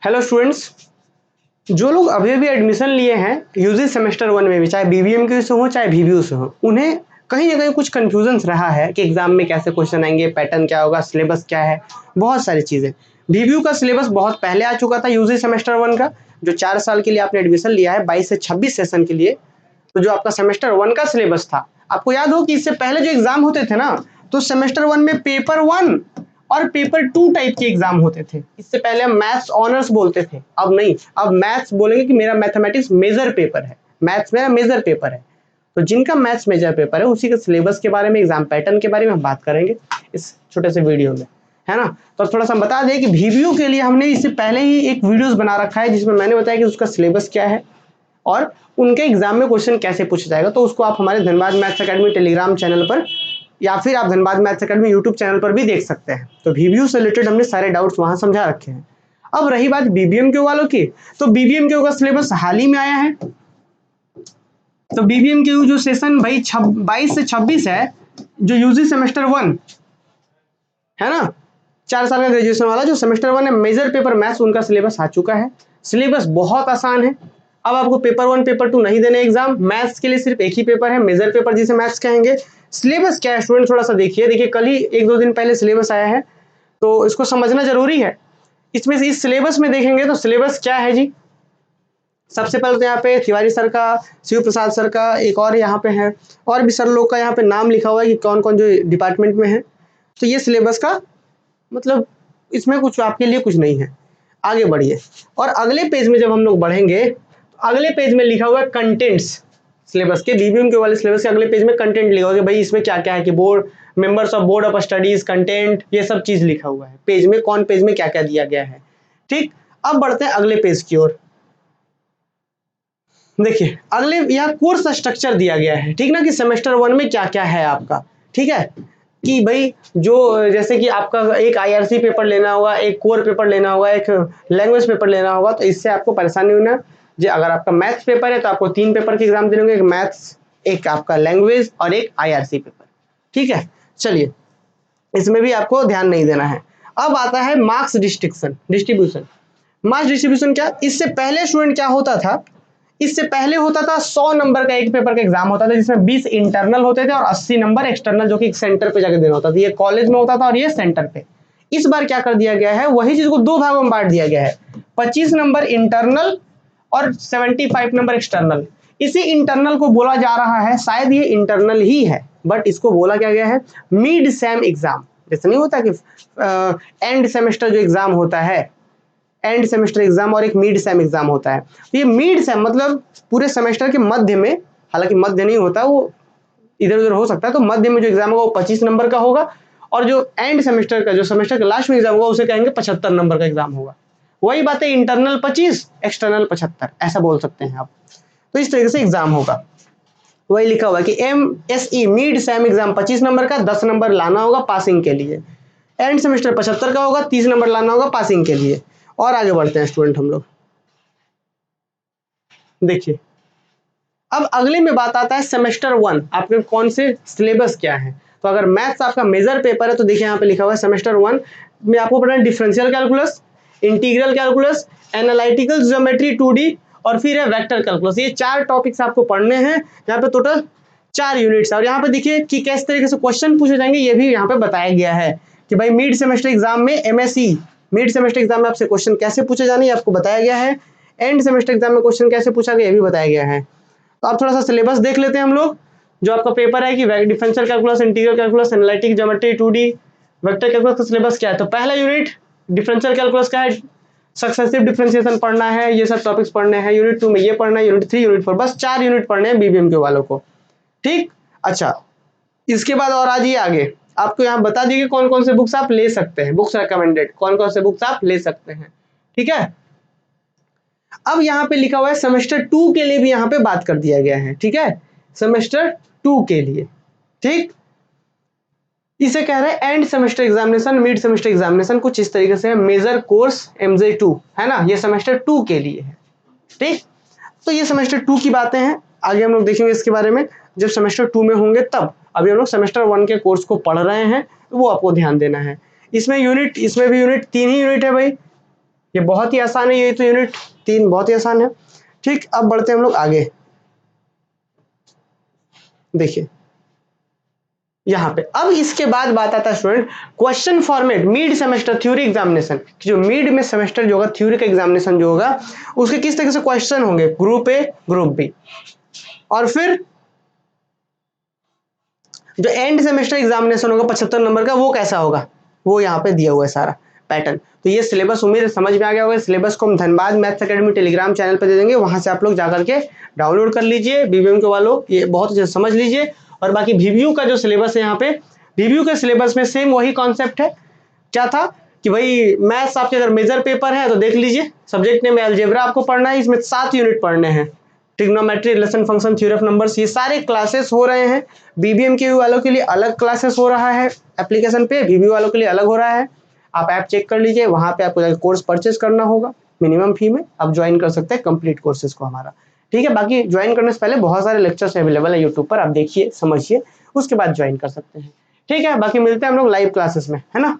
Hello students, जो लोग अभी अभी एडमिशन लिए हैं यूजी सेमेस्टर 1 में भी, चाहे बीबीएम के से हो चाहे बीबीयू से हो, उन्हें कहीं ना कहीं कुछ कन्फ्यूजन्स रहा है कि एग्जाम में कैसे क्वेश्चन आएंगे, पैटर्न क्या होगा, सिलेबस क्या है, बहुत सारी चीज़ें। बीबीयू का सिलेबस बहुत पहले आ चुका था यूजी सेमेस्टर 1 का, जो 4 साल के लिए आपने एडमिशन लिया है 22 से 26 सेशन के लिए। तो जो आपका सेमेस्टर 1 का सिलेबस था, आपको याद हो कि इससे पहले जो एग्जाम होते थे ना, तो सेमेस्टर 1 में पेपर 1 और पेपर 2 टाइप के एग्जाम होते थे। इससे पहले हम मैथ्स ऑनर्स बोलते थे, अब नहीं, अब मैथ्स बोलेंगे कि मेरा मैथमेटिक्स मेजर पेपर है, मैथ्स मेरा मेजर पेपर है। तो जिनका मैथ्स मेजर पेपर है उसी के सिलेबस के बारे में, एग्जाम पैटर्न के बारे में हम बात करेंगे इस छोटे से वीडियो में, है ना। तो थोड़ा सा बता दें कि बीबीयू के लिए हमने इससे पहले ही एक वीडियोस बना रखा है जिसमें मैंने बताया कि उसका सिलेबस क्या है और उनके एग्जाम में क्वेश्चन कैसे पूछा जाएगा। तो उसको आप हमारे Dhanbad maths academy Telegram channel पर या फिर आप धनबाद मैथ्स अकेडमी यूट्यूब बीबीयू पर भी देख सकते हैं। तो बीबीयू से रिलेटेड हमने सारे डाउट्स वहां समझा रखे हैं। अब रही बात बीबीएम क्यू वालों की, तो बीबीएम क्यू का सिलेबस हाल ही में आया है। तो बीबीएम क्यू जो सेशन भाई 22 से 26 है, जो यूजी सेमेस्टर 1 है ना, 4 साल का ग्रेजुएशन वाला जो सेमेस्टर 1 है, मेजर पेपर मैथ्स उनका सिलेबस आ चुका है। सिलेबस बहुत आसान है। अब आपको पेपर 1 पेपर 2 नहीं देने एग्जाम, मैथ्स के लिए सिर्फ एक ही पेपर है, मेजर पेपर जिसे मैथ्स कहेंगे। सिलेबस क्या है स्टूडेंट, थोड़ा सा देखिए कल ही 1-2 दिन पहले सिलेबस आया है, तो इसको समझना जरूरी है। इसमें से इस सिलेबस में देखेंगे तो सिलेबस क्या है जी। सबसे पहले तो यहाँ पे तिवारी सर का, शिव प्रसाद सर का, एक और यहाँ पे है, और भी सर लोग का यहाँ पे नाम लिखा हुआ है कि कौन कौन जो डिपार्टमेंट में है। तो ये सिलेबस का मतलब इसमें कुछ आपके लिए कुछ नहीं है। आगे बढ़िए, और अगले पेज में जब हम लोग बढ़ेंगे तो अगले पेज में लिखा हुआ है कंटेंट्स। सिलेबस के बीबीएम के वाले सिलेबस के अगले पेज में कंटेंट लिखा हुआ है कि भाई इसमें क्या क्या है, कि board members of board of studies, content, ये सब चीज लिखा हुआ है पेज में, कौन पेज में क्या क्या दिया गया है। ठीक, अब बढ़ते हैं अगले पेज की ओर। देखिए अगले यहाँ कोर्स स्ट्रक्चर दिया गया है, ठीक ना, कि सेमेस्टर 1 में क्या क्या है आपका। ठीक है, कि भाई जो जैसे कि आपका एक आईआरसी पेपर लेना होगा, एक कोर पेपर लेना होगा, एक लैंग्वेज पेपर लेना होगा, तो इससे आपको परेशानी होना। जो अगर आपका मैथ्स पेपर है तो आपको 3 पेपर के एग्जाम देने होंगे, एक मैथ्स, एक आपका लैंग्वेज और एक आईआरसी पेपर। ठीक है, चलिए इसमें भी आपको ध्यान नहीं देना है। अब आता है मार्क्स डिस्ट्रीब्यूशन। मार्क्स डिस्ट्रीब्यूशन क्या, इससे पहले स्टूडेंट क्या होता था, इससे पहले होता था 100 नंबर का एक पेपर का एग्जाम होता था, जिसमें 20 इंटरनल होते थे और 80 नंबर एक्सटर्नल, जो कि सेंटर पे जाकर देना होता था। ये कॉलेज में होता था और ये सेंटर पे। इस बार क्या कर दिया गया है, वही चीज को 2 भागों में बांट दिया गया है, 25 नंबर इंटरनल और 75 नंबर एक्सटर्नल। इसी इंटरनल को बोला जा रहा है, शायद ये इंटरनल ही है, बट इसको बोला क्या गया है, मिड सेम एग्जाम। जैसे नहीं होता कि एंड सेमेस्टर जो एग्जाम होता है, एंड सेमेस्टर एग्जाम और एक मिड सेम एग्जाम होता है। तो ये मिड सेम मतलब पूरे सेमेस्टर के मध्य में, हालांकि मध्य नहीं होता, वो इधर उधर हो सकता है, तो मध्य में जो एग्जाम होगा वो 25 नंबर का होगा, और जो एंड सेमेस्टर का, जो सेमेस्टर के लास्ट में एग्जाम होगा, उसे कहेंगे 75 नंबर का एग्जाम होगा। वही बात है, इंटरनल 25, एक्सटर्नल 75, ऐसा बोल सकते हैं आप। तो इस तरीके से एग्जाम होगा। वही लिखा हुआ है कि MSE mid sem exam 25 number का, 10 नंबर लाना होगा पासिंग के लिए। एंड सेमेस्टर 75 का होगा, 30 नंबर लाना होगा पासिंग के लिए। और आगे बढ़ते हैं स्टूडेंट हम लोग, देखिए अब अगले में बात आता है सेमेस्टर 1 आपके कौन से सिलेबस क्या है। तो अगर मैथ्स आपका मेजर पेपर है तो देखिए यहाँ पे लिखा हुआ है सेमेस्टर 1 में आपको पढ़ना है differential calculus, integral calculus, analytical geometry 2D, और फिर है वेक्टर कैलकुलस। ये 4 टॉपिक्स आपको पढ़ने हैं। यहाँ पे टोटल 4 यूनिट्स है, और यहाँ पे देखिए कि किस तरीके से क्वेश्चन पूछे जाएंगे ये भी यहाँ पे बताया गया है कि भाई मिड सेमेस्टर एग्जाम में MSE मिड सेमेस्टर एग्जाम में आपसे क्वेश्चन कैसे पूछे जाने आपको बताया गया है, एंड सेमेस्टर एग्जाम में क्वेश्चन कैसे पूछा गया ये भी बताया गया है। तो आप थोड़ा सा सिलेबस देख लेते हैं हम लोग। जो आपका पेपर है कि differential calculus, integral calculus, analytic geometry 2D, vector calculus का सिलेबस क्या है। तो पहला यूनिट डिफरेंशियल कैलकुलस का है, सक्सेसिव डिफरेंशिएशन पढ़ना है, ये सब टॉपिक्स पढ़ने हैं। यूनिट 2 में ये पढ़ना है, यूनिट 3, यूनिट 4, बस 4 यूनिट पढ़ने हैं बीबीएम के वालों को। ठीक, अच्छा इसके बाद और आ जाइए आगे, आपको यहाँ बता दीजिए कौन कौन से बुक्स आप ले सकते हैं, बुक्स रिकमेंडेड कौन कौन से बुक्स आप ले सकते हैं। ठीक है, अब यहाँ पे लिखा हुआ है सेमेस्टर 2 के लिए भी यहाँ पे बात कर दिया गया है। ठीक है, सेमेस्टर 2 के लिए, ठीक, इसे कह रहे हैं end semester examination, mid semester examination, कुछ इस तरीके से है। मेजर कोर्स MJ2 है ना, ये सेमेस्टर 2 के लिए है। ठीक, तो ये सेमेस्टर 2 की बातें हैं, आगे हम लोग देखेंगे इसके बारे में जब सेमेस्टर 2 में होंगे तब। अभी हम लोग सेमेस्टर 1 के कोर्स को पढ़ रहे हैं, तो वो आपको ध्यान देना है। इसमें यूनिट, इसमें भी यूनिट 3 ही यूनिट है भाई, ये बहुत ही आसान है, ये तो यूनिट 3 बहुत ही आसान है। ठीक, अब बढ़ते हैं हम लोग आगे। देखिए यहाँ पे अब इसके बाद बात आता है student question format mid semester theory examination. जो मिड में सेमेस्टर जो होगा थ्योरी का एग्जामिनेशन जो होगा उसके किस तरह से क्वेश्चन होंगे, ग्रुप ए ग्रुप बी, और फिर जो एंड सेमेस्टर एग्जामिनेशन होगा 75 नंबर का वो कैसा होगा, वो यहाँ पे दिया हुआ है सारा पैटर्न। तो ये सिलेबस उम्मीद है समझ में आ गया होगा। सिलेबस को हम Dhanbad maths academy Telegram channel पर दे देंगे, वहां से आप लोग जाकर के डाउनलोड कर लीजिए। बीबीएम के वालों ये बहुत अच्छे से समझ लीजिए। और बाकी वीवीयू का जो सिलेबस है यहाँ पे, वीवीयू के सिलेबस में सेम वही कॉन्सेप्ट है। क्या था कि भाई मैथ्स आपके अगर मेजर पेपर है तो देख लीजिए, सब्जेक्ट नेम अलजेब्रा आपको पढ़ना है, इसमें 7 यूनिट पढ़ने हैं। Trigonometry, relation function, theory of numbers, ये सारे क्लासेस हो रहे हैं। बीबीएम के वालों के लिए अलग क्लासेस हो रहा है एप्लीकेशन पे, वीवीयू वालों के लिए अलग हो रहा है। आप ऐप चेक कर लीजिए, वहां पे आपको कोर्स परचेज करना होगा मिनिमम फी में, आप ज्वाइन कर सकते हैं कंप्लीट कोर्सेज को हमारा। ठीक है, बाकी ज्वाइन करने से पहले बहुत सारे लेक्चर्स अवेलेबल है यूट्यूब पर, आप देखिए समझिए उसके बाद ज्वाइन कर सकते हैं। ठीक है, बाकी मिलते हैं हम लोग लाइव क्लासेस में, है ना।